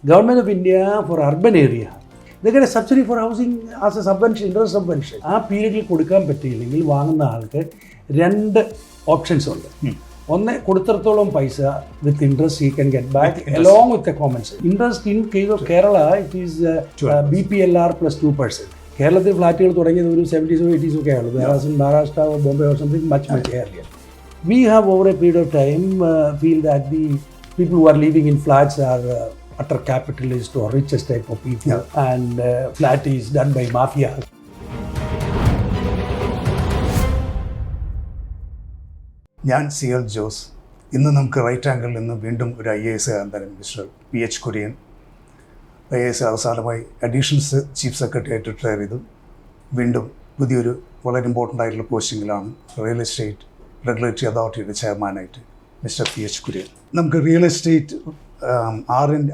Government of India for urban area, they get a subsidy for housing as a subvention, interest subvention. ആ പീരീഡിൽ കൊടുക്കാൻ പറ്റിയില്ലെങ്കിൽ വാങ്ങുന്ന ആൾക്ക് രണ്ട് ഓപ്ഷൻസ് ഉണ്ട്. ഒന്ന്, കൊടുത്തിടത്തോളം പൈസ with interest he can get back along with the compensation. Interest in case of Kerala it is BPLR plus 2%. കേരളത്തിൽ ഫ്ലാറ്റുകൾ തുടങ്ങിയത് ഒരു 70s or 80s ഒക്കെ ആയുള്ളൂ. Whereas in Maharashtra or Bombay or something much earlier. We have over a period of time feel that the people who are living in flats are utter capitalist or richest type of people, and flat is done by mafia. ഞാൻ CL Jose. ഇന്ന് നമുക്ക് right ആംഗിളിൽ നിന്ന് വീണ്ടും ഒരു IAS തരം mister PH Kurian IAS അവസാനമായി additional chief secretary ആയിട്ട് റിട്ടയർ ചെയ്തു. വീണ്ടും പുതിയൊരു വളരെ ഇമ്പോർട്ടൻ്റ് ആയിട്ടുള്ള പോസ്റ്റിങ്ങിലാണ് റിയൽ എസ്റ്റേറ്റ് റെഗുലേറ്ററി അതോറിറ്റിയുടെ ചെയർമാനായിട്ട് മിസ്റ്റർ PH കുര്യൻ. നമുക്ക് റിയൽ എസ്റ്റേറ്റ് RERD,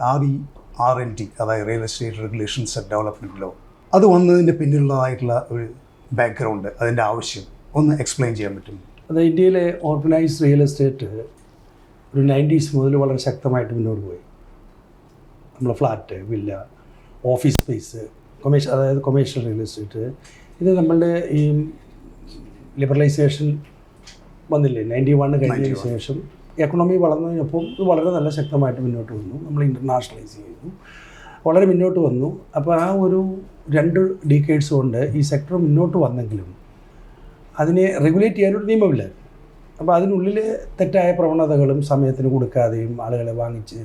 അതായത് real estate regulations and development law, അത് വന്നതിൻ്റെ പിന്നിലുള്ളതായിട്ടുള്ള ഒരു ബാക്ക്ഗ്രൗണ്ട്, അതിൻ്റെ ആവശ്യം ഒന്ന് എക്സ്പ്ലെയിൻ ചെയ്യാൻ പറ്റും? അത് ഇന്ത്യയിലെ ഓർഗനൈസ്ഡ് റിയൽ എസ്റ്റേറ്റ് ഒരു 90s മുതൽ വളരെ ശക്തമായിട്ട് മുന്നോട്ട് പോയി. നമ്മൾ ഫ്ലാറ്റ്, വില്ല, ഓഫീസ് സ്പേസ്, അതായത് കൊമേഴ്ഷ്യൽ റിയൽ എസ്റ്റേറ്റ്, ഇത് നമ്മളുടെ ഈ ലിബറലൈസേഷൻ വന്നില്ലേ 91 കഴിഞ്ഞതിന് ശേഷം എക്കണോമി വളർന്നതിനൊപ്പം ഇത് വളരെ നല്ല ശക്തമായിട്ട് മുന്നോട്ട് വന്നു. നമ്മൾ ഇൻ്റർനാഷണലൈസ് ചെയ്തു, വളരെ മുന്നോട്ട് വന്നു. അപ്പോൾ ആ ഒരു 2 ഡീക്കേഡ്സ് കൊണ്ട് ഈ സെക്ടർ മുന്നോട്ട് വന്നെങ്കിലും അതിനെ റെഗുലേറ്റ് ചെയ്യാനൊരു നിയമമില്ല. അപ്പോൾ അതിനുള്ളിൽ തെറ്റായ പ്രവണതകളും സമയത്തിന് കൊടുക്കാതെയും ആളുകളെ വാങ്ങിച്ച്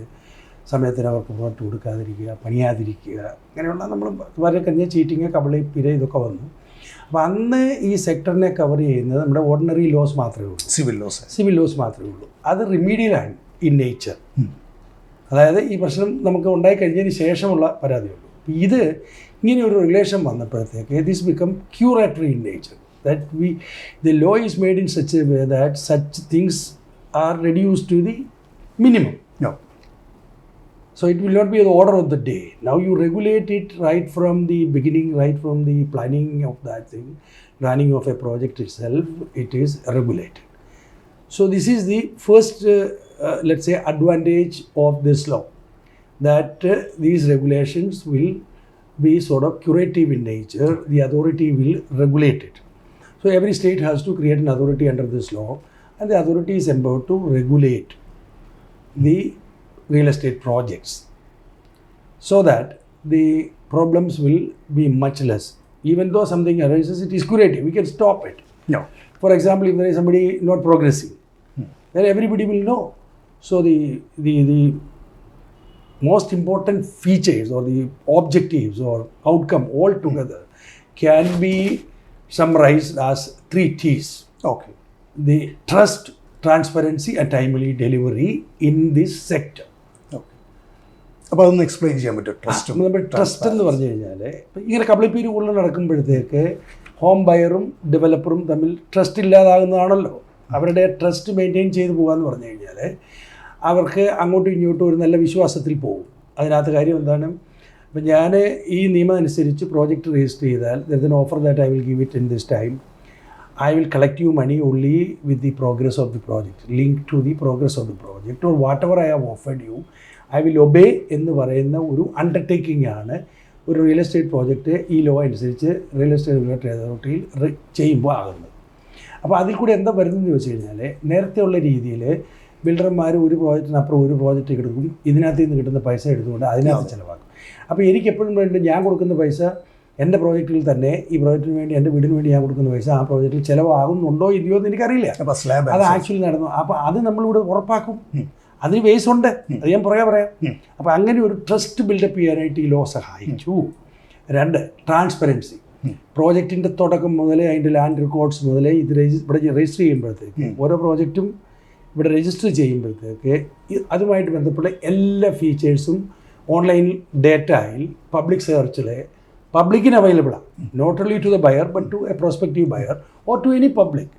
സമയത്തിന് അവർക്ക് പ്രോഡക്റ്റ് കൊടുക്കാതിരിക്കുക, പണിയാതിരിക്കുക, അങ്ങനെയുള്ള നമ്മൾ വളരെ കഴിഞ്ഞ ചീറ്റിങ്, കബളി, പിര ഇതൊക്കെ വന്നു. അപ്പോൾ അന്ന് ഈ സെക്ടറിനെ കവർ ചെയ്യുന്നത് നമ്മുടെ ഓർഡിനറി ലോസ് മാത്രമേ ഉള്ളൂ, സിവിൽ ലോസ് മാത്രമേ ഉള്ളൂ. അത് റിമീഡിയലാണ് ഇൻ നേച്ചർ. അതായത് ഈ പ്രശ്നം നമുക്ക് ഉണ്ടായി കഴിഞ്ഞതിന് ശേഷമുള്ള പരാതിയുള്ളൂ. ഇത് ഇങ്ങനെ ഒരു റിലേഷൻ വന്നപ്പോഴത്തേക്ക് this become curatory in nature. That the law is made in such a way that such things are reduced to the minimum. No. So it will not be the order of the day. Now you regulate it right from the beginning, right from the planning of that thing, planning of a project itself, it is regulated. So this is the first, let's say, advantage of this law, that these regulations will be sort of curative in nature. The authority will regulate it. So every state has to create an authority under this law, and the authority is empowered to regulate the real estate projects so that the problems will be much less. Even though something arises, it is curative. We can stop it. No. For example, if there is somebody not progressing, then everybody will know. So the most important features or the objectives or outcome altogether can be summarized as 3 T's. Okay. The trust, transparency and timely delivery in this sector. Okay. അപ്പോൾ അതൊന്ന് explain ചെയ്യാൻ പറ്റും? Trust എന്ന് പറഞ്ഞു കഴിഞ്ഞാൽ ഇങ്ങനെ കബളിപ്പീര് കൂടുതൽ നടക്കുമ്പോഴത്തേക്ക് home ബയറും ഡെവലപ്പറും തമ്മിൽ ട്രസ്റ്റ് ഇല്ലാതാകുന്നതാണല്ലോ. അവരുടെ ട്രസ്റ്റ് മെയിൻറ്റെയിൻ ചെയ്ത് പോകാമെന്ന് പറഞ്ഞു കഴിഞ്ഞാൽ അവർക്ക് അങ്ങോട്ടും ഇങ്ങോട്ടും ഒരു നല്ല വിശ്വാസത്തിൽ പോകും. അതിനകത്ത് കാര്യം എന്താണ്? അപ്പം ഞാൻ ഈ നിയമം അനുസരിച്ച് പ്രോജക്റ്റ് രജിസ്റ്റർ ചെയ്താൽ there is an offer that I will give it in this time. I will collect you money only with the progress of the project, link to the progress of the project, or whatever I have offered you I will obey എന്ന് പറയുന്ന ഒരു undertaking ആണ് ഒരു real estate project ഈ law അനുസരിച്ച് real estate regulatory അതോറിറ്റിയിൽ ചെയ്യുമ്പോൾ ആകുന്നത്. അപ്പോൾ അതിൽ കൂടി എന്താ വരുന്നതെന്ന് ചോദിച്ചു കഴിഞ്ഞാൽ, നേരത്തെ ഉള്ള രീതിയിൽ ബിൽഡർമാർ ഒരു പ്രോജക്റ്റിനപ്പുറം ഒരു പ്രോജക്റ്റ് എടുക്കും, ഇതിനകത്ത് നിന്ന് കിട്ടുന്ന പൈസ എടുത്തുകൊണ്ട് അതിനകത്ത് ചിലവാക്കും. അപ്പോൾ എനിക്ക് എപ്പോഴും വേണ്ടി ഞാൻ കൊടുക്കുന്ന പൈസ എൻ്റെ പ്രോജക്റ്റിൽ തന്നെ, ഈ പ്രോജക്റ്റിന് വേണ്ടി എൻ്റെ വീടിന് വേണ്ടി ഞാൻ കൊടുക്കുന്ന പൈസ ആ പ്രോജക്റ്റിൽ ചിലവാകുന്നുണ്ടോ ഇല്ലയോ എന്ന് എനിക്കറിയില്ല. അത് ആക്ച്വലി നടന്നു. അപ്പോൾ അത് നമ്മളിവിടെ ഉറപ്പാക്കും. അതിന് ബേസ് ഉണ്ട്, അത് ഞാൻ പറയാം. അപ്പോൾ അങ്ങനെ ഒരു ട്രസ്റ്റ് ബിൽഡപ്പ് ചെയ്യാനായിട്ട് ഈ ലോ സഹായിച്ചു. 2, ട്രാൻസ്പെറൻസി. പ്രോജക്റ്റിൻ്റെ തുടക്കം മുതലേ അതിൻ്റെ ലാൻഡ് റെക്കോർഡ്സ് മുതലേ ഇത് ഇവിടെ രജിസ്റ്റർ ചെയ്യുമ്പോഴത്തേക്ക്, ഓരോ പ്രോജക്റ്റും ഇവിടെ രജിസ്റ്റർ ചെയ്യുമ്പോഴത്തേക്ക് അതുമായിട്ട് ബന്ധപ്പെട്ട എല്ലാ ഫീച്ചേഴ്സും ഓൺലൈൻ ഡേറ്റയിൽ പബ്ലിക് സെർച്ചിൽ പബ്ലിക്കിന് അവൈലബിളാണ്. Not only to the buyer but to a prospective buyer or to any public.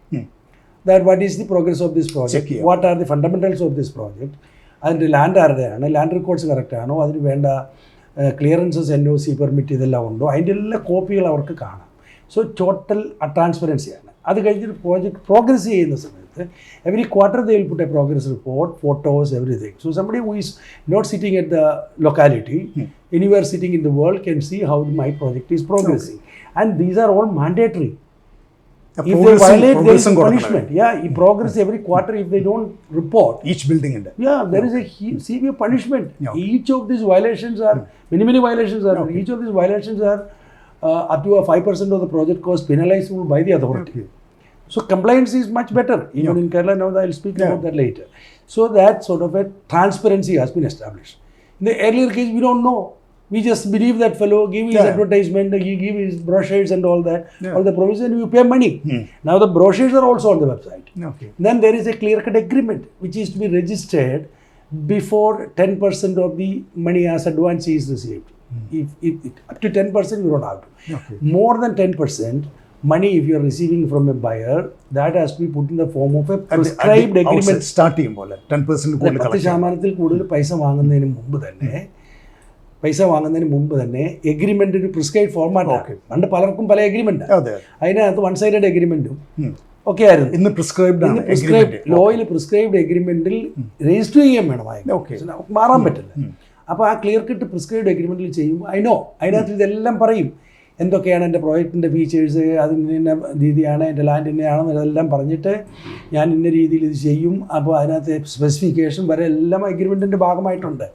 That what is the progress of this project, what are the fundamentals of this project, അതിൻ്റെ land ആരുടെയാണ്, land records കറക്റ്റാണോ, അതിന് വേണ്ട clearances, NOC, permit ഇതെല്ലാം ഉണ്ടോ, അതിൻ്റെ എല്ലാ കോപ്പികൾ അവർക്ക് കാണാം. സോ ടോട്ടൽ ട്രാൻസ്പെറൻസിയാണ്. അത് കഴിഞ്ഞിട്ട് പ്രോജക്റ്റ് പ്രോഗ്രസ് ചെയ്യുന്ന സമയത്ത് every quarter they will put a progress report, photos, everything. So somebody who is not sitting at the locality, anywhere sitting in the world can see how my project is progressing. And these are all mandatory. If they violate, there is a punishment. Yeah, progress every quarter if they don't report. Each building in Yeah, there is a severe punishment. Each of these violations are, many violations are, each of these violations are up to a 5% of the project cost penalizable by the authority. So compliance is much better. Even in Kerala now, I will speak about that later. So that sort of a transparency has been established. In the earlier case, we don't know. We just believe that fellow, give his advertisement, he give his brochures and all that, all the provision, you pay money. Now the brochures are also on the website. Then there is a clear-cut agreement which is to be registered before 10% of the money as advance is received. If up to 10% you don't have to. More than 10% money if you are receiving from a buyer, that has to be put in the form of a prescribed agreement. Start ചെയ്യുമ്പോൾ 10% കൂടുതൽ 10% കൂടുതൽ പൈസ വാങ്ങുന്നതിന് മുമ്പ് തന്നെ agreement ഒരു prescribe format. പണ്ട് പലർക്കും പല എഗ്രിമെന്റ്, അതിനകത്ത് 1 സൈഡഡ് എഗ്രിമെന്റും ഒക്കെ ആയിരുന്നു. ഇന്ന് പ്രിസ്ക്രൈബ്ഡ് ലോയിൽ പ്രിസ്ക്രൈബ്ഡ് എഗ്രിമെന്റിൽ രജിസ്റ്റർ ചെയ്യാൻ വേണം, മാറാൻ പറ്റില്ല. അപ്പോൾ ആ ക്ലിയർ കട്ട് പ്രിസ്ക്രൈബ്ഡ് എഗ്രിമെന്റിൽ ചെയ്യും. അതിനകത്ത് ഇതെല്ലാം പറയും, എന്തൊക്കെയാണ് എൻ്റെ പ്രോജക്റ്റിൻ്റെ ഫീച്ചേഴ്സ്, അതിന് ഇന്ന രീതിയാണ്, എൻ്റെ ലാൻഡ് ഇന്നയാണെന്ന് ഇതെല്ലാം പറഞ്ഞിട്ട് ഞാൻ ഇന്ന രീതിയിൽ ഇത് ചെയ്യും. അപ്പോൾ അതിനകത്ത് സ്പെസിഫിക്കേഷൻ വരെ എല്ലാം അഗ്രിമെൻറ്റിൻ്റെ ഭാഗമായിട്ടുണ്ട്.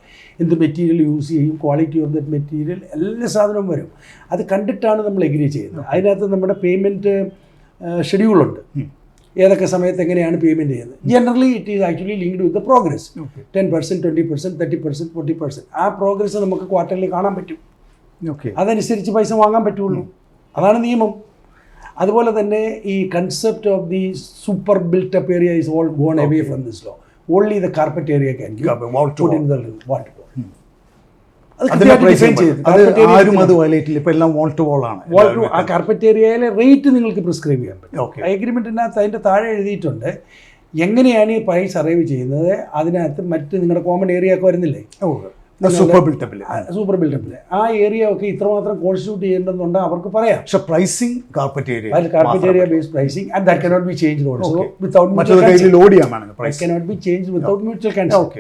എന്ത് മെറ്റീരിയൽ യൂസ് ചെയ്യും, ക്വാളിറ്റി ഓഫ് ദറ്റ് മെറ്റീരിയൽ, എല്ലാ സാധനവും വരും. അത് കണ്ടിട്ടാണ് നമ്മൾ എഗ്രി ചെയ്യുന്നത്. അതിനകത്ത് നമ്മുടെ പേയ്മെൻറ്റ് ഷെഡ്യൂളുണ്ട്, ഏതൊക്കെ സമയത്ത് എങ്ങനെയാണ് പേയ്മെൻറ്റ് ചെയ്യുന്നത്. Generally it is actually linked with the progress. 10%, 20%, 30%, 40%. ആ പ്രോഗ്രസ് നമുക്ക് ക്വാർട്ടർലി കാണാൻ പറ്റും. അതനുസരിച്ച് പൈസ വാങ്ങാൻ പറ്റുള്ളൂ. അതാണ് നിയമം. അതുപോലെ തന്നെ ഈ concept of the super built-up area is all gone away from this law. Only the carpet area can put in the wall to wall. ആ കാർപ്പറ്റ് ഏരിയയിലെ റേറ്റ് നിങ്ങൾക്ക് പ്രിസ്ക്രൈബ് ചെയ്യാൻ പറ്റും. അഗ്രിമെന്റിനകത്ത് അതിൻ്റെ താഴെ എഴുതിയിട്ടുണ്ട് എങ്ങനെയാണ് ഈ പ്രൈസ് അറൈവ് ചെയ്യുന്നത്. അതിനകത്ത് മറ്റ് നിങ്ങളുടെ കോമൺ ഏരിയ ഒക്കെ വരുന്നില്ലേ, സൂപ്പർ ബിൽട്ടപ്പില് ആ ഏരിയ ഒക്കെ ഇത്രമാത്രം കോൺസ്റ്റിറ്റ്യൂട്ട് ചെയ്യേണ്ടതുണ്ട് അവർക്ക് പറയാം. പക്ഷേ pricing carpet area based pricing and that cannot be changed also without mutual consent.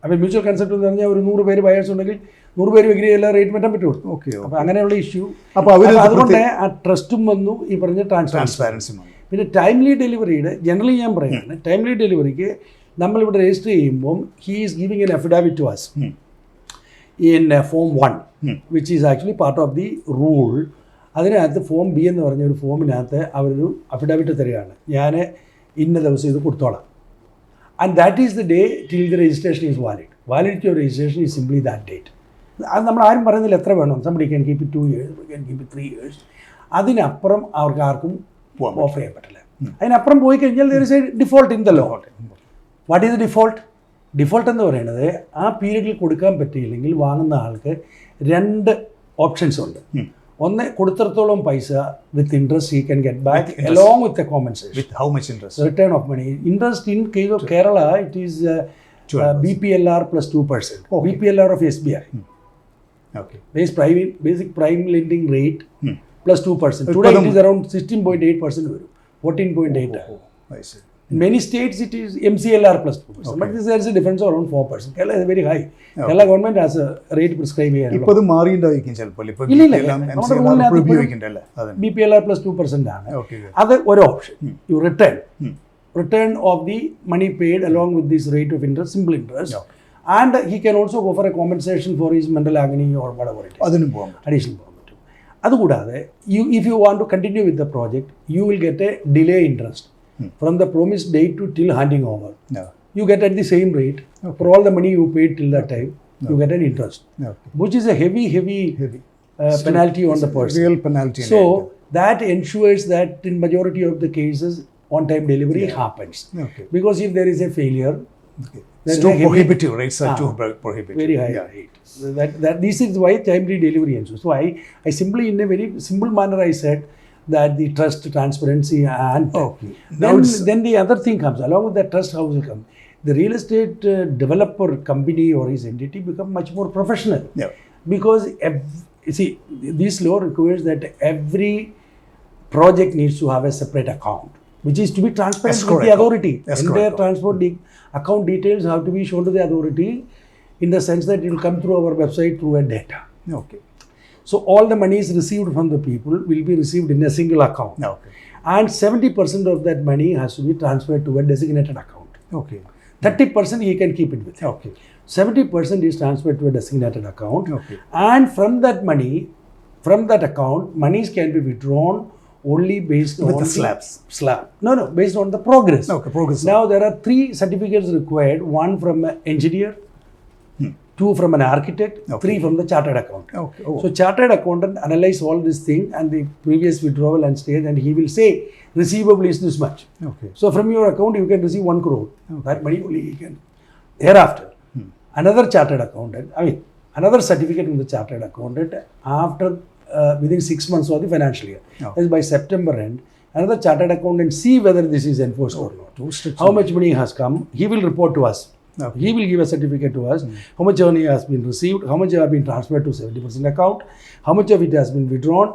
അപ്പോൾ മ്യൂച്വൽ കൺസെപ്റ്റ് എന്ന് പറഞ്ഞാൽ ഒരു 100 പേര് ബയേഴ്സ് ഉണ്ടെങ്കിൽ 100 പേര് എഗ്രി ചെയ്യാൻ റേറ്റ് മാറ്റാൻ പറ്റുള്ളൂ. അപ്പോൾ അങ്ങനെയുള്ള ഇഷ്യൂ. അപ്പോൾ അതുകൊണ്ട് ആ ട്രസ്റ്റും വന്നു, ഈ പറഞ്ഞ ട്രാൻസ്പാരൻസി. പിന്നെ ടൈംലി ഡെലിവറിയുടെ ജനറലി ഞാൻ പറയുന്നത്, ടൈംലി ഡെലിവറിക്ക് നമ്മളിവിടെ രജിസ്റ്റർ ചെയ്യുമ്പോൾ he is giving an affidavit to us in Form 1, which is actually part of the rule. അതിനകത്ത് Form B എന്ന് പറഞ്ഞ ഒരു ഫോമിനകത്ത് അവരൊരു അഫിഡാവിറ്റ് തരികയാണ്, ഞാൻ ഇന്ന ദിവസം ഇത് കൊടുത്തോളാം. And that is the day till the registration is valid. Validity of registration is simply that date. അത് നമ്മൾ ആരും പറയുന്നില്ല എത്ര വേണം. Somebody can keep it 2 years, can keep it 3 years. അതിനപ്പുറം അവർക്ക് ആർക്കും ഓഫർ ചെയ്യാൻ പറ്റില്ല. അതിനപ്പുറം പോയി കഴിഞ്ഞാൽ there is a default in the law. What is the default? Default എന്ന് പറയുന്നത് ആ പീരീഡിൽ കൊടുക്കാൻ പറ്റിയില്ലെങ്കിൽ വാങ്ങുന്ന ആൾക്ക് 2 ഓപ്ഷൻസ് ഉണ്ട്. ഒന്ന്, കൊടുത്തിടത്തോളം പൈസ with interest he can get back along with a compensation. How much interest? Return of money. Interest in case of Kerala it is BPLR plus 2%. BPLR of SBI. Basic prime lending rate plus 2%. Today it is around 16.8% വരും, 14.8. In many states it is MCLR plus 2%, but there is a difference of around 4%. Kerala is very high. Kerala government has a rate prescribed here. ഇപ്പോൾ മാറിയിട്ടുണ്ടായിരിക്കും ചിലപ്പോൾ. ഇപ്പോൾ BPLR plus 2% ആണ്. അത് ഒരു option. You return of the money paid along with this rate of interest, simple interest. And he can also go for a compensation for his mental agony or whatever it is. അതിനും പോകാം, additional പോകാൻ പറ്റും. അതുകൂടാതെ if you want to continue with the project, you will get a delay interest from the promised date to till handing over. You get at the same rate for all the money you paid till that time. You get an interest, which is a heavy penalty on the person. Real penalty. So that ensures that in majority of the cases on-time delivery happens. Because if there is a failure, it's too prohibitive. Rates are too prohibitive. Very high rate. That this is why timely delivery ensures. So I simply, in a very simple manner, I said that the trust, transparency, and then the other thing comes along with that trust. How will come? The real estate developer company or his entity become much more professional. Because see, this law requires that every project needs to have a separate account. which is to be transparent Escrow with the account. authority. Escrow Entire account. transport account details have to be shown to the authority in the sense that it will come through our website through a data. Okay. So all the money is received from the people will be received in a single account. Okay. And 70% of that money has to be transferred to a designated account. Okay. 30% he can keep it with him. Okay. 70% is transferred to a designated account. Okay. And from that money, from that account, monies can be withdrawn only based With on the slabs. slab. No, based on the progress. Okay, progress. Now there are 3 certificates required, 1 from an engineer, 2 from an architect, Okay. 3 from the chartered accountant. Okay. Oh. So chartered accountant analyze all this thing and the previous withdrawal and stage, and he will say receivable is this much. Okay. So from your account you can receive 1 crore. That money only he can. Thereafter, another chartered accountant, another certificate from the chartered accountant after within 6 months of the financial year. Oh. That is by September end. Another chartered accountant see whether this is enforced or not. Too strict. How much money has come? He will report to us. Okay. He will give a certificate to us. How much money has been received? How much have been transferred to 70% account? How much of it has been withdrawn?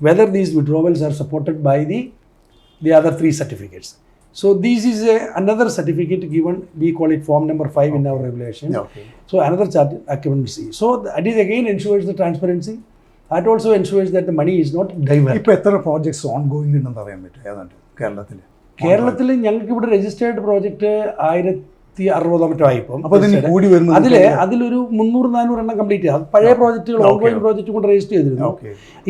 Whether these withdrawals are supported by the other 3 certificates. So this is another certificate given. We call it form number 5 in our regulation. Okay. So another chartered accountancy. So that is again ensures the transparency. That also ensures that the money is not diverted. ഇപ്പോൾ എത്ര projects ongoing ഉണ്ടെന്ന് അറിയാൻ പറ്റും ഏതാണ്ട് കേരളത്തിൽ? കേരളത്തിൽ ഞങ്ങൾക്ക് ഇവിടെ രജിസ്റ്റേർഡ് പ്രോജക്റ്റ് 1060 മറ്റോ ആയിപ്പം. അപ്പോൾ അതിന് കൂടി വരുന്നത് അതിലൊരു 300-400 എണ്ണം കംപ്ലീറ്റ് ചെയ്യും. അത് പഴയ പ്രോജക്റ്റുകൾ ഓൺഗോയിങ് പ്രോജക്റ്റ് കൊണ്ട് രജിസ്റ്റർ ചെയ്തിരുന്നു.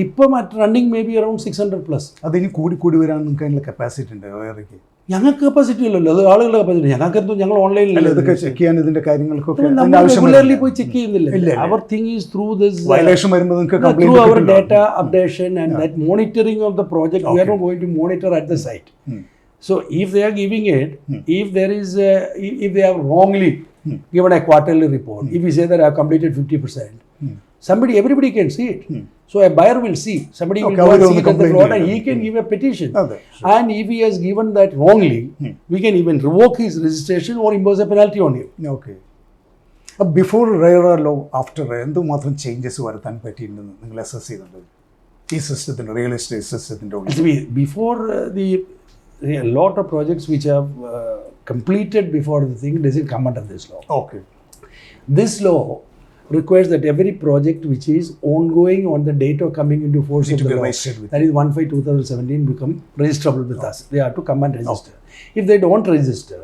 ഇപ്പം റണ്ണിങ് മേ ബി അറൌണ്ട് 600+. അതിന് കൂടി വരാൻ നിങ്ങൾക്ക് അതിനുള്ള കപ്പാസിറ്റി ഉണ്ട് വേറെക്ക്? ഞങ്ങൾക്ക് കപ്പാസിറ്റി ഇല്ലല്ലോ, അത് ആളുകളുടെ കപ്പാസിറ്റി. ഞങ്ങൾക്ക് എന്തോ ഞങ്ങൾ ഓൺലൈനിൽ ഇതൊക്കെ ചെക്ക് ചെയ്യാൻ ഇതിന്റെ കാര്യങ്ങൾക്കൊക്കെ റെഗുലർലി പോയി ചെക്ക് ചെയ്യുന്നില്ല. അവർ thing is through this violation വരുമ്പോൾ നിങ്ങൾക്ക് through our data updation and that monitoring of the project. We are not going to monitor at the site. So if they are giving it, if there is if they have wrongly given a quarterly report, if we say that I have completed 50%, everybody can see it. So a buyer will see, somebody will go and see it at the road and he can give a petition. And if he has given that wrongly, we can even revoke his registration or impose a penalty on him. Okay. Before RERA law after എന്തുമാത്രം changes വരുത്താൻ പറ്റിയിട്ടുണ്ടെന്ന് നിങ്ങൾ assess ചെയ്തിട്ടുണ്ട് ഈ സിസ്റ്റത്തിൻ്റെ real estate സിസ്റ്റത്തിൻ്റെ ഉള്ളിൽ? Before a lot of projects which have completed before the thing doesn't come under this law. Okay. This law requires that every project which is ongoing on the date of coming into force of the law, that is 1/5/2017, become registrable with us. They have to come and register. If they don't register,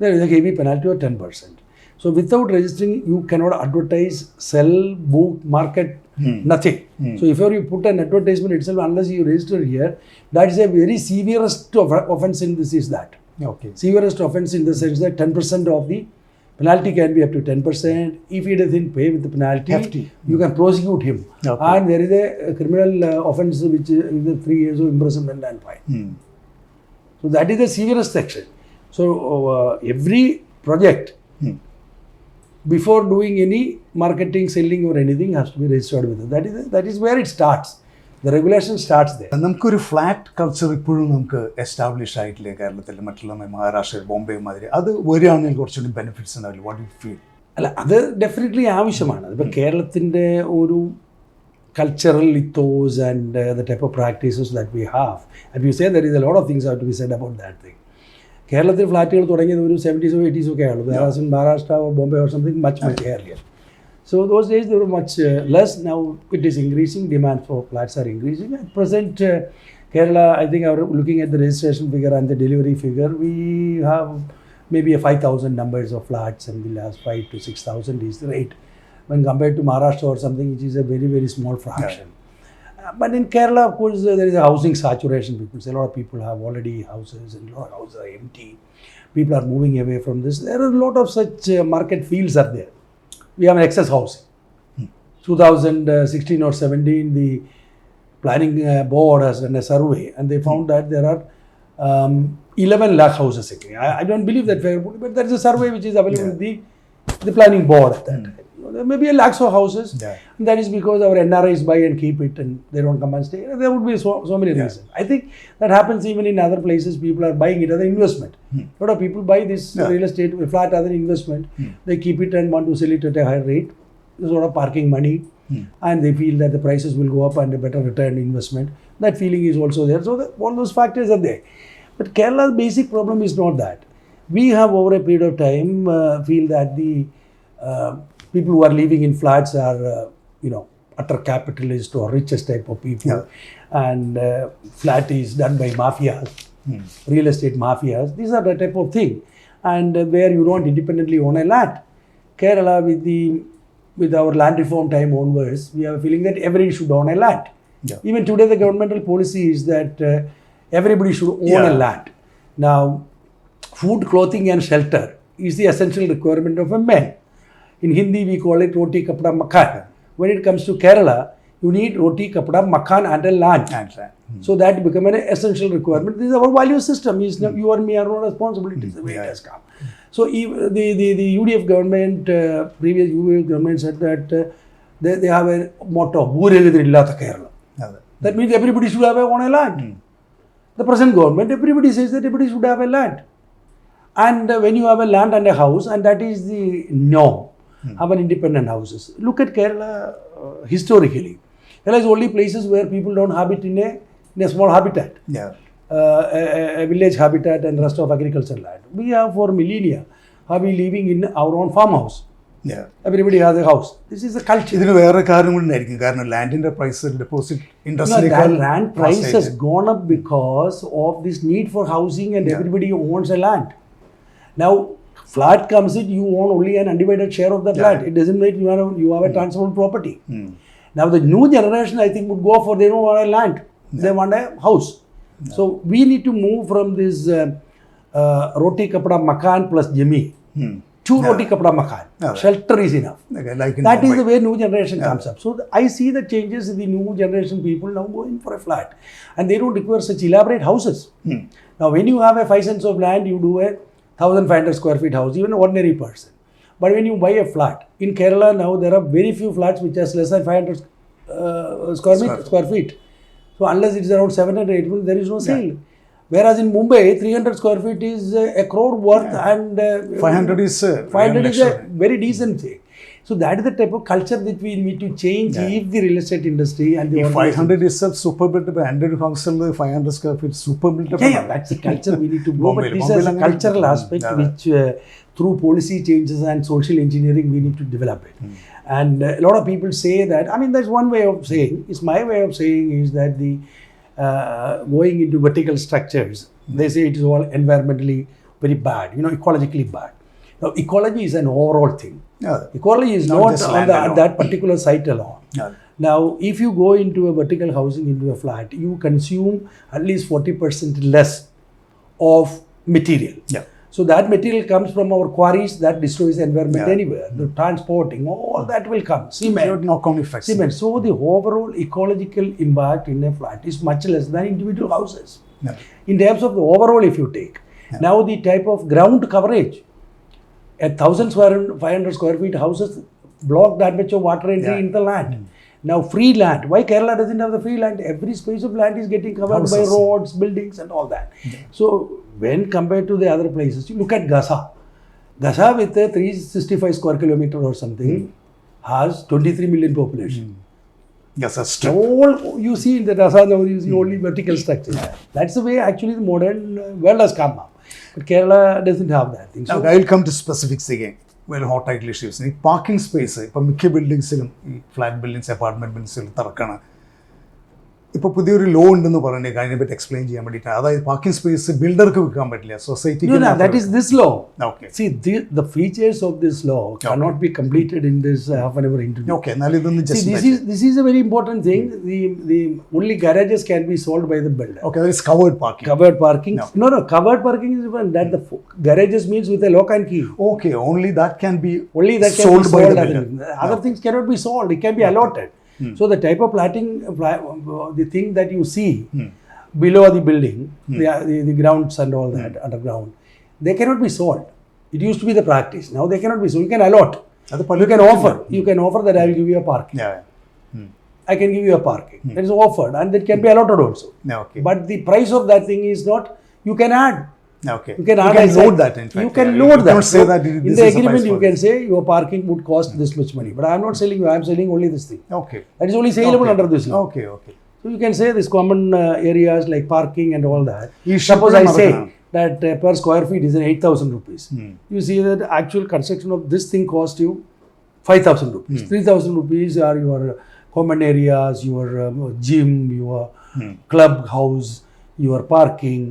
there is a heavy penalty of 10%. So without registering, you cannot advertise, sell, book, market, nothing. So if you put an advertisement itself, unless you register here, that is a very severest offence in this is that. Okay. Severest offence in the sense that 10% of the penalty can be up to 10%. If he doesn't pay with the penalty, hefty. You can prosecute him. Okay. And there is a criminal offence which is 3 years of imprisonment and fine. So that is the severest section. So every project, before doing any marketing, selling or anything has to be registered with it. That is where it starts. The regulation starts there. നമുക്കൊരു flat culture ഇപ്പോഴും നമുക്ക് establish ആയിട്ടില്ല കേരളത്തിൽ, മറ്റുള്ള മഹാരാഷ്ട്ര, ബോംബെ മാതിരി. അത് വരികയാണെങ്കിൽ കുറച്ചുകൂടി ബെനിഫിറ്റ്സ് ഉണ്ടാവില്ല. What you feel? അല്ല, അത് ഡെഫിനറ്റ്ലി ആവശ്യമാണ്. അതിപ്പോൾ കേരളത്തിൻ്റെ ഒരു cultural ethos and the type of practices that we have. And you say there is a lot of things have to be said about that thing. കേരളത്തിൽ ഫ്ലാറ്റുകൾ തുടങ്ങിയത് ഒരു 70s or 80s ഒക്കെ ആയുള്ളൂ. Whereas in Maharashtra or Bombay or something much earlier. So those days they were much less. Now it is increasing. Demand for flats are increasing. At present, Kerala, I think, looking at the registration figure and the delivery figure, we have maybe a 5,000 numbers of flats, and the last 5,000 to 6,000 is the rate. When compared to Maharashtra or something, which is a very, very small fraction. But in Kerala, of course, there is a housing saturation. A lot of people have already houses and a lot of houses are empty. People are moving away from this. There are a lot of such market fields are there. We have an excess housing. 2016 or 17, the planning board has done a survey and they found that there are 11 lakh houses. I don't believe that, but there is a survey which is available with the planning board at that time. There may be a lakhs of houses. And that is because our NRIs buy and keep it and they don't come and stay. There would be so many reasons. I think that happens even in other places. People are buying it as an investment. A lot of people buy this real estate flat as an investment. They keep it and want to sell it at a higher rate. Sort of parking money. And they feel that the prices will go up and a better return investment. That feeling is also there. So all those factors are there. But Kerala's basic problem is not that. We have over a period of time feel that the people who are living in flats are, utter capitalist or richest type of people. And flat is done by mafias, real estate mafias. These are the type of thing. And where you don't independently own a land. Kerala, with our land reform time onwards, we have a feeling that everybody should own a land. Even today, the governmental policy is that everybody should own a land. Now, food, clothing and shelter is the essential requirement of a man. In Hindi, we call it roti, kapda, makan. When it comes to Kerala, you need roti, kapda, makan and a land. So that become an essential requirement. This is our value system. You and me are not responsible. It is the way it has come. So the UDF government, previous UDF government said that they have a motto, Kerala. That means everybody should have own a land. The present government, everybody says that everybody should have a land. And when you have a land and a house, and that is the norm, have an independent houses. Look at Kerala historically. Kerala is only places where people don't habit in a small habitat. A village habitat and rest of agricultural land. We have for millennia have been living in our own farmhouse. Everybody has a house. This is the culture. Land in the price deposit industry. That land price has gone up because of this need for housing and everybody owns a land. Now, flat comes in, you own only an undivided share of that land. It doesn't mean you have a transferable property. Now, the new generation, I think, would go for they don't want a land. They want a house. So, we need to move from this roti kapda makan plus jami to roti kapda makan. Shelter is enough. That is the way new generation comes up. So, I see the changes in the new generation people now going for a flat. And they don't require such elaborate houses. Now, when you have a 5 cents of land, you do a 1,500 square feet house, even an ordinary person. But when you buy a flat, in Kerala now there are very few flats which has less than 500 square feet. So unless it is around 700, 800, there is no sale. Whereas in Mumbai, 300 square feet is a crore worth and 500 is a very decent thing. So that is the type of culture that we need to change if the real estate industry and the 500 is a super built 100 houses, 500 square feet super built. That's the culture we need to go. But this is a cultural aspect which through policy changes and social engineering we need to develop it. And a lot of people say that, I mean that's one way of saying, it's my way of saying is that the going into vertical structures, they say it is all environmentally very bad, ecologically bad. Now ecology is an overall thing. Ecology is not on that particular site alone. Now, if you go into a vertical housing, into a flat, you consume at least 40% less of material. So that material comes from our quarries that destroys the environment anywhere. The transporting, all that will come. Cement. Cement. So the overall ecological impact in a flat is much less than individual houses. In terms of the overall, if you take. Now the type of ground coverage. 1,500 square feet houses block that much of water entry in the land. Now free land. Why Kerala doesn't have the free land? Every space of land is getting covered by roads, buildings and all that. So when compared to the other places, you look at Gaza. Gaza with a 365 square kilometer or something has 23 million population. All you see in the Gaza now, you see only vertical structures. That's the way actually the modern world has come up. But Kerala doesn't have that thing. So, I will come to specifics again. Well, hot title issues. Parking space, buildings, flat buildings, apartment buildings, ഇപ്പോൾ പുതിയൊരു law ഉണ്ടെന്ന് പറഞ്ഞു അതിനെപ്പറ്റി explain ചെയ്യാൻ വേണ്ടിയിട്ട് അതായത് parking space ബിൽഡർക്ക് വിൽക്കാൻ പറ്റില്ല സൊസൈറ്റിക്ക് that is this law. See the features of this law cannot be completed in this half an hour interview. എന്നാൽ ഇതൊന്ന് just this is a very important thing. The only garages can be sold by the builder. That is covered parking. Covered parking. No, covered parking is different. That the garages means with a lock and key. Only that can be sold by the builder. Other things cannot be sold. It can be allotted. So the type of platting, the thing that you see below the building, the grounds and all that underground, they cannot be sold. It used to be the practice. Now they cannot be sold. You can allot. You can offer. You can offer that I will give you a parking. I can give you a parking. That is offered and that can be allotted also. But the price of that thing is not, you can add. You can load that in fact. You can load that. Don't say that in the agreement you can say your parking would cost this much money. But I am not selling you. I am selling only this thing. That is only saleable under this law. So you can say this common areas like parking and all that. ഈ Suppose I say നടക്കണം. that per square feet is 8,000 rupees. You see that actual construction of this thing cost you 5,000 rupees. 3,000 rupees are your common areas, your gym, your club house, your parking,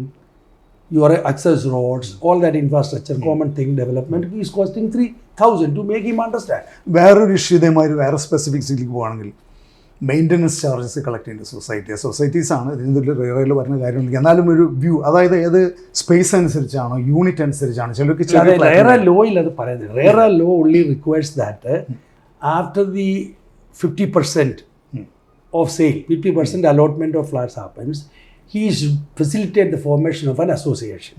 your access roads, all that infrastructure, common thing development is costing 3,000 to make him understand. വേറൊരു issue ഇതേമാതിരി വേറെ സ്പെസിഫിക്സിലേക്ക് പോകുകയാണെങ്കിൽ maintenance charges collect ചെയ്യുന്ന സൊസൈറ്റീസാണ് ഇതിൻ്റെ റേറയിൽ പറഞ്ഞ കാര്യമൊന്നും എന്നാലും ഒരു വ്യൂ അതായത് ഏത് സ്പേസ് അനുസരിച്ചാണോ യൂണിറ്റ് അനുസരിച്ചാണോ ചിലർക്ക് RERA law ഇല്ല അത് പറയുന്നത്. RERA law only requires that after the 50% of sale, 50% allotment of flats happens, he should facilitate the formation of an association.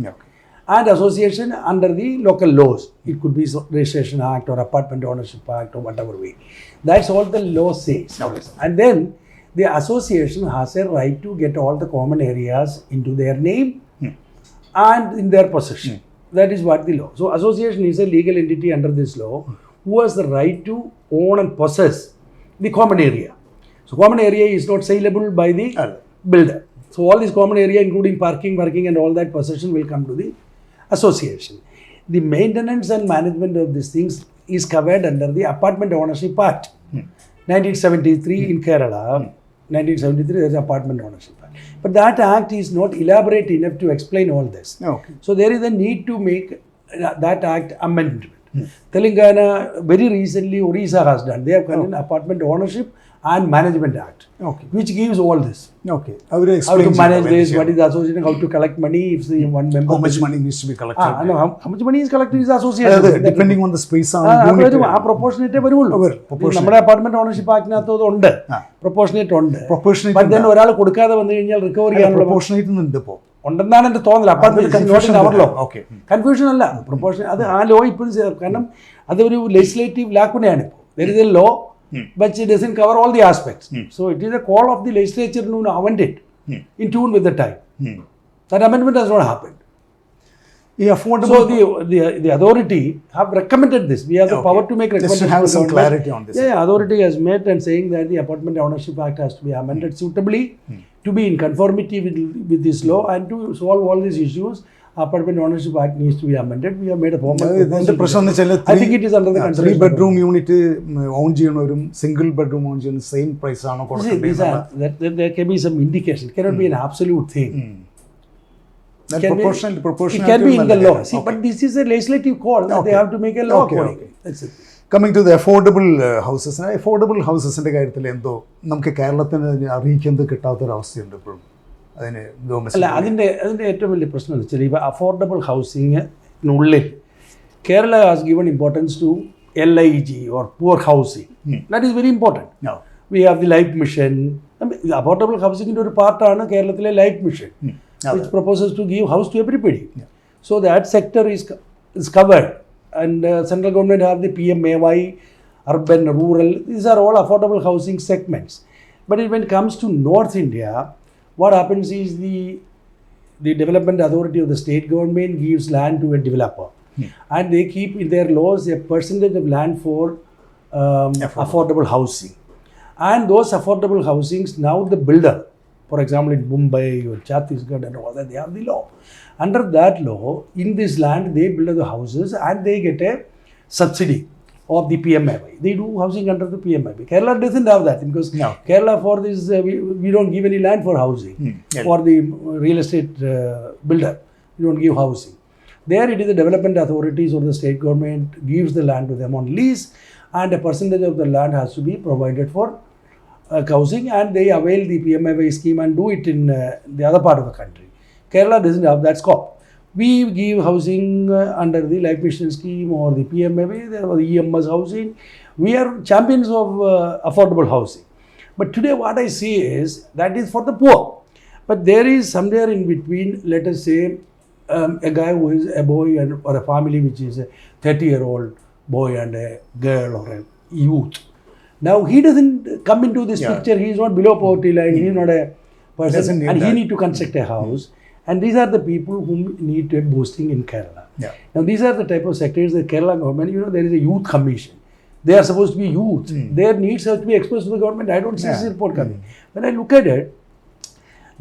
And association under the local laws. It could be Registration Act or Apartment Ownership Act or whatever way. That's all the law says. And then the association has a right to get all the common areas into their name and in their possession. That is what the law. So association is a legal entity under this law who has the right to own and possess the common area. So common area is not saleable by the builder. So all this common area including parking and all that possession will come to the association. The maintenance and management of these things is covered under the Apartment Ownership Act. 1973 in Kerala, 1973 there is Apartment Ownership Act. But that act is not elaborate enough to explain all this. So there is a need to make that act amendment. Telangana very recently Orissa has done. They have done an Apartment Ownership and Management Act, which gives all this. How to manage this, what is the association, how to collect money if one member... How much money needs to be collected? No, how much money is collected is association. Depending on the space. Proportionate വരുള്ളൂ. നമ്മുടെ apartment ownership ആക്ടിനകത്ത് ഉണ്ട്, proportionate ഉണ്ട്. But then ഒരാൾ കൊടുക്കാതെ വന്നു കഴിഞ്ഞാൽ recover ചെയ്യാനുള്ള proportionate ഇപ്പോൾ ഉണ്ടെന്നാണ് എൻ്റെ തോന്നൽ. അപ്പാർട്ട്മെന്റ് കൺഫ്യൂഷൻ അല്ല, പ്രൊപ്പോർഷൻ അത് ആ ലോ ഇപ്പോഴും കാരണം അതൊരു ലെജിസ്ലേറ്റീവ് ലാക്കുനയാണ് ഇപ്പോൾ. There is a law but it doesn't cover all the aspects. So it is a call of the legislature to amend it in tune with the time. That amendment has not happened. So the authority have recommended this. We have the power to make recommendations. Just to have some clarity on this. Authority has met and saying that the Apartment Ownership Act has to be amended suitably to be in conformity with this law, and to solve all these issues Apartment Ownership Act needs to be amended. We have made a formal proposal. I think it is under the consideration. 3-bedroom unit own ചെയ്യുന്നവരും single bedroom on ചെയ്യുന്ന same price ആണോ കൊടുക്കുന്നത്? There can be some indication. It cannot be an absolute thing. Proportional. It can be in the law. See, but this is a legislative call that they have to make a law according. That's it. Coming to the affordable houses. Affordable ഹൗസസിൻ്റെ കാര്യത്തിൽ എന്തോ നമുക്ക് കേരളത്തിന് അറിയിക്കുന്നത് കിട്ടാത്തൊരവസ്ഥയുണ്ട് ഇപ്പോഴും. അല്ല, അതിൻ്റെ ഏറ്റവും വലിയ പ്രശ്നം എന്ന് വെച്ചാൽ ഇപ്പോൾ അഫോർഡബിൾ ഹൗസിങ്ങിനുള്ളിൽ Kerala has given importance to LIG or poor housing. That is very important. We have the life mission. Affordable ഹൗസിങ്ങിൻ്റെ ഒരു പാർട്ടാണ് കേരളത്തിലെ life mission, which proposes to give house to everybody. So that sector is covered, and central government have the PMAY, urban, rural. These are all affordable housing segments. But when it comes to North India, what happens is the development authority of the state government gives land to a developer, and they keep in their laws a percentage of land for affordable housing. And those affordable housings, now the builder, for example in Mumbai or Chhattisgarh and all that, they have the law. Under that law, in this land they build the houses and they get a subsidy of the PMAY. They do housing under the PMAY. Kerala doesn't have that because Kerala for this we don't give any land for housing for the real estate builder. We don't give housing. There it is the development authorities or the state government gives the land to them on lease, and a percentage of the land has to be provided for housing, and they avail the PMAY scheme and do it in the other part of the country. Kerala doesn't have that scope. We give housing under the Life Mission scheme or the PMAY, or the EMS housing. We are champions of affordable housing. But today what I see is that is for the poor. But there is somewhere in between, let us say, a guy who is a boy or a family which is a 30-year-old boy and a girl or a youth. Now he doesn't come into this picture. He is not below poverty line. He is not a person, and he need to construct a house. And these are the people who need a boosting in Kerala. Now these are the type of sectors that Kerala government, there is a youth commission. They are supposed to be youth. Their needs have to be expressed to the government. I don't see this report coming. When I look at it,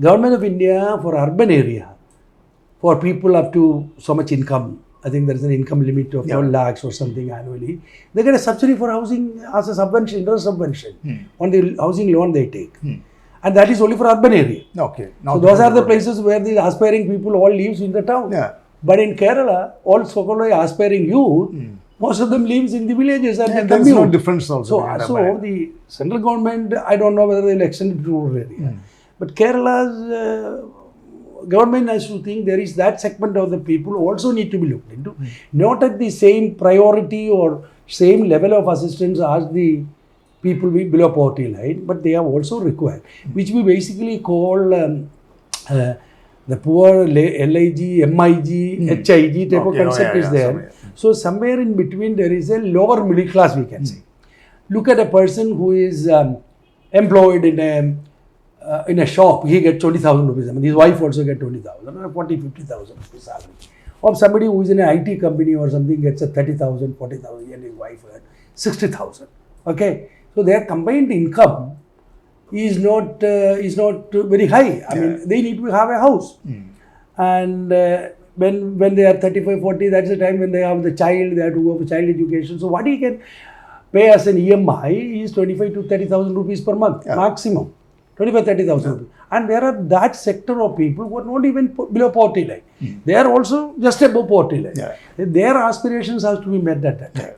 Government of India for urban area, for people up to so much income, I think there is an income limit of 12 lakhs or something annually, they get a subsidy for housing as a subvention, interest subvention on the housing loan they take. And that is only for urban area. Okay. So those are the places where the aspiring people all lives in the town. Yeah. But in Kerala, all so-called aspiring youth, most of them lives in the villages and they There is commute. no difference also. So the central government, I don't know whether they'll extend it to rural area. But Kerala's government has to think there is that segment of the people also need to be looked into. Not at the same priority or same level of assistance as the people below poverty line, but they are also required, which we basically call the poor LIG, MIG, HIG type of concept is there. So somewhere in between there is a lower middle class, we can say. Look at a person who is employed in a shop, he gets 20,000 rupees. I mean, his wife also gets 20,000 or 50,000 rupees salary. Or somebody who is in an IT company or something gets a 30,000, 40,000 and his wife earns 60,000. Okay, so their combined income is not very high. I mean, they need to have a house. And when they are 35, 40, that's the time when they have the child, they have to go for child education. So what he can pay as an EMI is 25 to 30,000 rupees per month, maximum. 25, 30,000 rupees. And there are that sector of people who are not even below poverty line. They are also just above poverty line. Their aspirations have to be met at that time.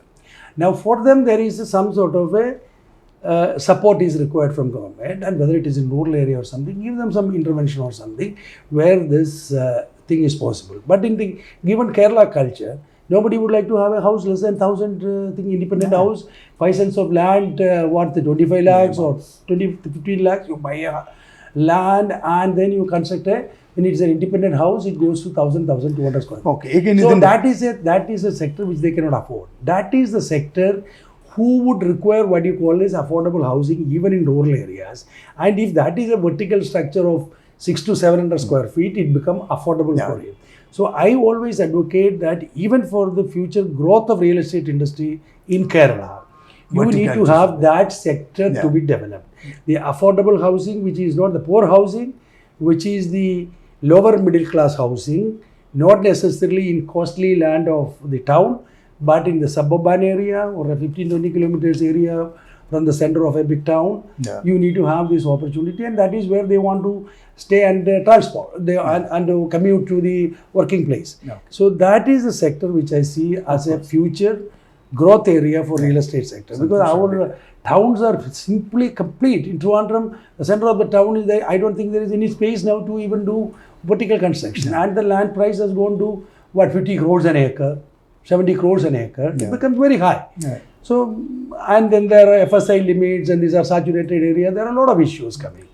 Now for them there is some sort of a support is required from government, and whether it is in rural area or something, give them some intervention or something where this thing is possible. But in the given Kerala culture, nobody would like to have a house less than 1,000 independent house, 5 cents of land worth 25 lakhs or 20 to 15 lakhs. You buy a land and then you construct a, when it's an independent house, it goes to 1,000, 1,200 square feet. Okay. Again, so that is a sector which they cannot afford. That is the sector who would require what you call as affordable housing even in rural areas. And if that is a vertical structure of 600 to 700 square feet, it becomes affordable for him. So I always advocate that even for the future growth of real estate industry in Kerala, you need to have that sector to be developed. The affordable housing, which is not the poor housing, which is the lower middle class housing, not necessarily in costly land of the town, but in the suburban area or a 15-20 kilometers area from the center of a big town, you need to have this opportunity, and that is where they want to stay and transport and commute to the working place. So that is the sector which I see as a future growth area for real estate sector, because our towns are simply complete. In Trivandrum, the center of the town is there. I don't think there is any space now to even do vertical construction, and the land price has gone to 50 crores an acre, 70 crores an acre. It becomes very high. So, and then there are FSI limits, and these are saturated areas. There are a lot of issues coming.